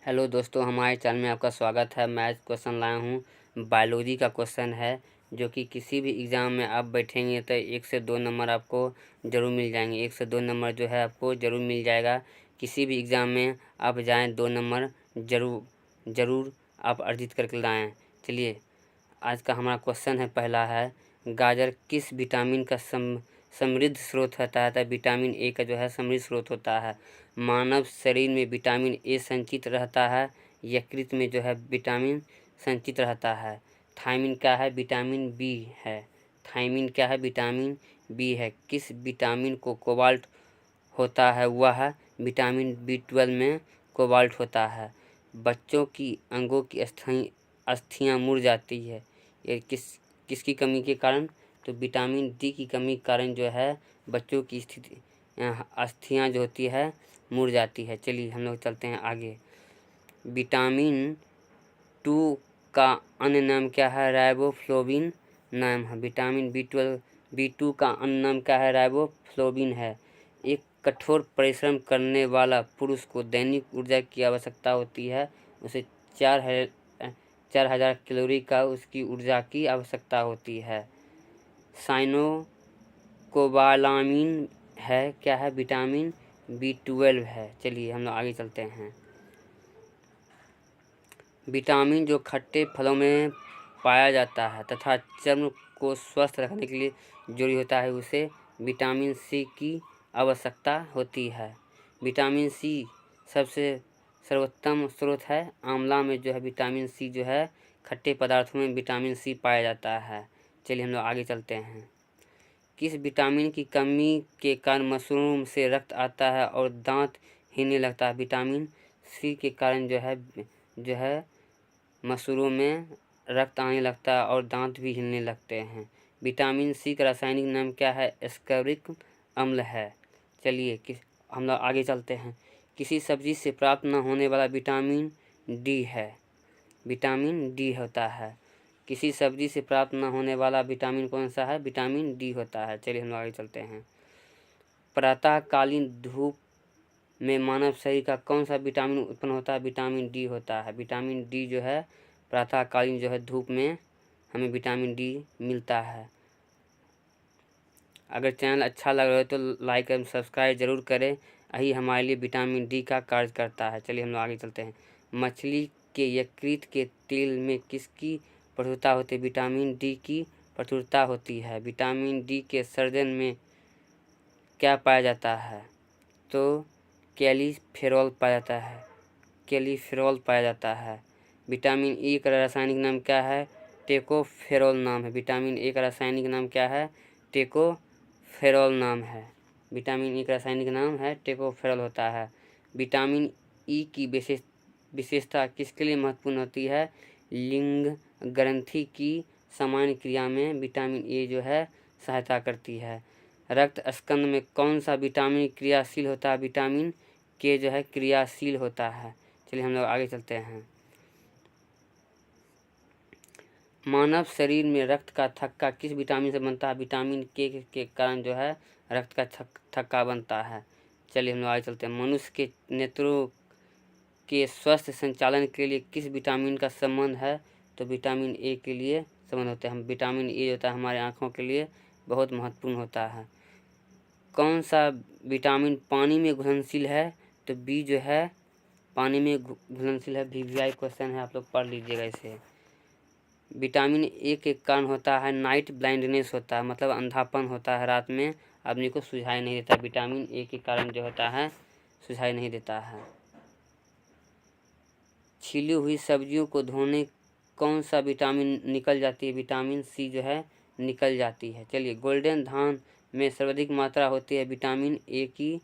Hello दोस्तों, हमारे channel में आपका स्वागत है। मैं आज क्वेश्चन लाया हूँ, बायोलॉजी का क्वेश्चन है, जो कि किसी भी एग्ज़ाम में आप बैठेंगे तो 1 से 2 नंबर आपको ज़रूर मिल जाएंगे। 1 से 2 नंबर जो है आपको ज़रूर मिल जाएगा। किसी भी एग्ज़ाम में आप जाएं 2 नंबर ज़रूर आप अर्जित करके लाएँ। चलिए, आज का हमारा क्वेश्चन है, पहला है, गाजर किस विटामिन का समृद्ध स्रोत होता है? तो विटामिन ए का जो है समृद्ध स्रोत होता है। मानव शरीर में विटामिन ए संचित रहता है। यकृत में जो है विटामिन संचित रहता है। थायमिन क्या है? विटामिन बी है। थायमिन क्या है? विटामिन बी है। किस विटामिन को कोबाल्ट होता है? वह है विटामिन B12 में कोबाल्ट होता है। बच्चों की अंगों की अस्थियाँ मुड़ जाती है, ये किसकी कमी के कारण? तो विटामिन डी की कमी के कारण जो है बच्चों की अस्थियाँ जो होती है मुड़ जाती है। चलिए हम लोग चलते हैं आगे। विटामिन 2 का अन्य नाम क्या है? राइबोफ्लोविन नाम है। विटामिन B2 का अन्य नाम क्या है? राइबोफ्लोविन है। एक कठोर परिश्रम करने वाला पुरुष को दैनिक ऊर्जा की आवश्यकता होती है। उसे 4000 कैलोरी का उसकी ऊर्जा की आवश्यकता होती है। साइनोकोबालामिन है, क्या है? विटामिन B12 है। चलिए हम लोग आगे चलते हैं। विटामिन जो खट्टे फलों में पाया जाता है तथा चर्म को स्वस्थ रखने के लिए जरूरी होता है, उसे विटामिन सी की आवश्यकता होती है। विटामिन सी सबसे सर्वोत्तम स्रोत है। आंवला में जो है विटामिन सी जो है, खट्टे पदार्थों में विटामिन सी पाया जाता है। चलिए हम लोग आगे चलते हैं। किस विटामिन की कमी के कारण मशरूम से रक्त आता है और दांत हिलने लगता है? विटामिन सी के कारण जो है मशरूम में रक्त आने लगता है और दांत भी हिलने लगते हैं। विटामिन सी का रासायनिक नाम क्या है? एस्कॉर्बिक अम्ल है। चलिए हम लोग आगे चलते हैं। किसी सब्जी से प्राप्त न होने वाला विटामिन डी है। विटामिन डी होता है। किसी सब्जी से प्राप्त न होने वाला विटामिन कौन सा है? विटामिन डी होता है। चलिए हम लोग आगे चलते हैं। प्रातःकालीन धूप में मानव शरीर का कौन सा विटामिन उत्पन्न होता है? विटामिन डी होता है। विटामिन डी जो है प्रातःकालीन जो है धूप में हमें विटामिन डी मिलता है। अगर चैनल अच्छा लग रहा है तो लाइक एवं सब्सक्राइब जरूर करें। यही हमारे लिए विटामिन डी का कार्य करता है। चलिए हम लोग आगे चलते हैं। मछली के यकृत के तेल में किसकी प्रचुरता होती है? विटामिन डी की प्रचुरता होती है। विटामिन डी के सर्जन में क्या पाया जाता है? तो कैल्सिफेरॉल पाया जाता है। कैल्सिफेरॉल पाया जाता है। विटामिन ई का रासायनिक नाम क्या है? टेकोफेरॉल नाम है। विटामिन ए का रासायनिक नाम क्या है? टेकोफेरॉल नाम है। विटामिन ई का रासायनिक नाम है टेकोफेरॉल होता है। विटामिन ई की विशेषता किसके लिए महत्वपूर्ण होती है? लिंग ग्रंथि की सामान्य क्रिया में विटामिन ए जो है सहायता करती है। रक्त स्कंद में कौन सा विटामिन क्रियाशील होता है? विटामिन के जो है क्रियाशील होता है। चलिए हम लोग आगे चलते हैं। मानव शरीर में रक्त का थक्का किस विटामिन से बनता है? विटामिन के कारण जो है रक्त का थक्का बनता है। चलिए हम लोग आगे चलते हैं। मनुष्य के नेत्रों के स्वस्थ संचालन के लिए किस विटामिन का संबंध है? तो विटामिन ए के लिए संबंध होता है। हम विटामिन ए होता है हमारे आँखों के लिए बहुत महत्वपूर्ण होता है। कौन सा विटामिन पानी में घुलनशील है? तो बी जो है पानी में घुलनशील है। VVI क्वेश्चन है, आप लोग पढ़ लीजिएगा इसे। विटामिन ए के कारण होता है नाइट ब्लाइंडनेस होता है, मतलब अंधापन होता है, रात में आदमी को सुझाई नहीं देता। विटामिन ए के कारण जो होता है सुझाई नहीं देता है। छीली हुई सब्जियों को धोने कौन सा विटामिन निकल जाती है? विटामिन सी जो है निकल जाती है। चलिए, गोल्डन धान में सर्वाधिक मात्रा होती है विटामिन ए की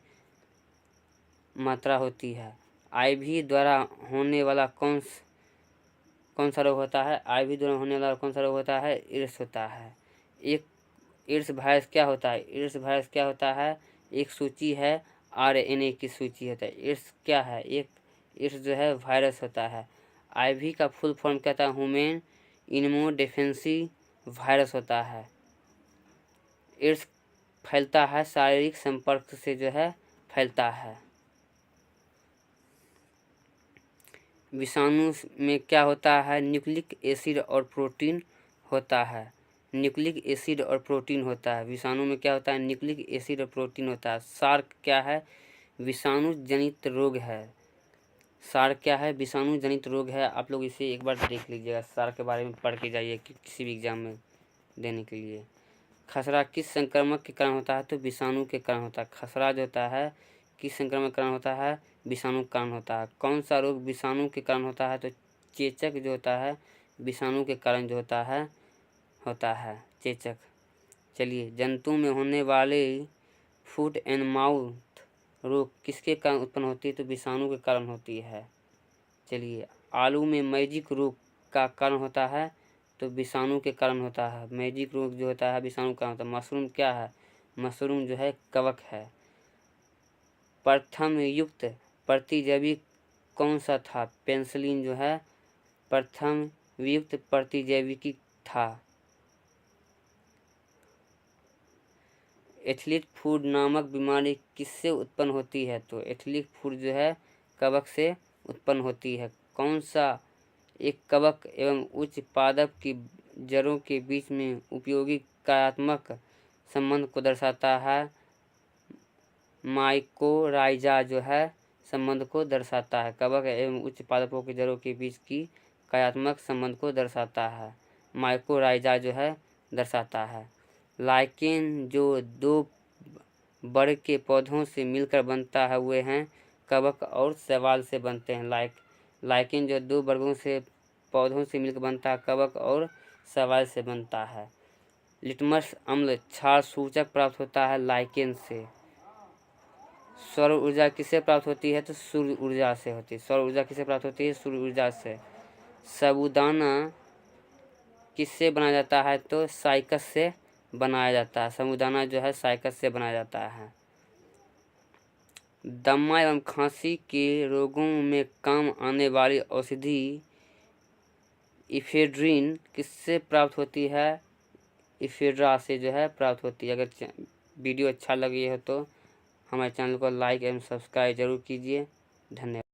मात्रा होती है। आईवी द्वारा होने वाला कौन सा रोग होता है? आईवी द्वारा होने वाला कौन सा रोग होता है? एड्स होता है। एड्स वायरस क्या होता है? एड्स वायरस क्या होता है? एक सूची है, RNA की सूची होता है। एड्स क्या है? एड्स जो है वायरस होता है। आईवी का फुल फॉर्म क्या था? ह्यूमन इम्यूनोडेफिशिएंसी वायरस होता है। एड्स फैलता है शारीरिक संपर्क से जो है फैलता है। विषाणु में क्या होता है, न्यूक्लिक एसिड और प्रोटीन होता है। न्यूक्लिक एसिड और प्रोटीन होता है। विषाणु में क्या होता है, न्यूक्लिक एसिड और प्रोटीन होता है। सार क्या है, विषाणु जनित रोग है। सार क्या है, विषाणु जनित रोग है। आप लोग इसे एक बार देख लीजिएगा, सार के बारे में पढ़ के जाइए कि किसी भी एग्जाम में देने के लिए। खसरा किस संक्रमक के कारण होता है, तो विषाणु के कारण होता है। खसरा जो होता है किस संक्रमण के कारण होता है, विषाणु के कारण होता है। कौन सा रोग विषाणु के कारण होता है, तो चेचक जो होता है विषाणु के कारण जो होता है चेचक। चलिए, जंतु में होने वाले फुट एंड माउथ रोग किसके कारण उत्पन्न होती है, तो विषाणु के कारण होती है। चलिए, आलू में मैजिक रोग का कारण होता है, तो विषाणु के कारण होता है। मैजिक रोग जो होता है विषाणु का होता है। मशरूम क्या है, मशरूम जो है कवक है। प्रथम युक्त प्रतिजैविक कौन सा था, पेनिसिलिन जो है प्रथम युक्त प्रतिजैविकी था। एथलीट फूड नामक बीमारी किससे उत्पन्न होती है, तो एथलीट फूड जो है कवक से उत्पन्न होती है। कौन सा एक कवक एवं उच्च पादप की जड़ों के बीच में उपयोगी कार्यात्मक संबंध को दर्शाता है, माइकोराइजा जो है संबंध को दर्शाता है। कवक एवं उच्च पादपों की जड़ों के बीच की कार्यात्मक संबंध को दर्शाता है, माइकोराइजा जो है दर्शाता है। लाइकेन जो दो वर्ग के पौधों से मिलकर बनता है वे हैं कवक और शैवाल से बनते हैं। लाइकेन जो दो वर्गों से पौधों से मिलकर बनता है कवक और शैवाल से बनता है। लिटमस अम्ल क्षार सूचक प्राप्त होता है लाइकेन से। सौर ऊर्जा किससे प्राप्त होती है, तो सूर्य ऊर्जा से होती है। सौर ऊर्जा किससे प्राप्त होती है, सूर्य ऊर्जा से। साबूदाना किससे बनाया जाता है, तो साइकस से बनाया जाता है। साबूदाना जो है साइकस से बनाया जाता है। दमा एवं खांसी के रोगों में काम आने वाली औषधि इफेड्रिन किससे प्राप्त होती है, इफेड्रा से जो है प्राप्त होती है। अगर वीडियो अच्छा लगी हो तो हमारे चैनल को लाइक एवं सब्सक्राइब जरूर कीजिए। धन्यवाद।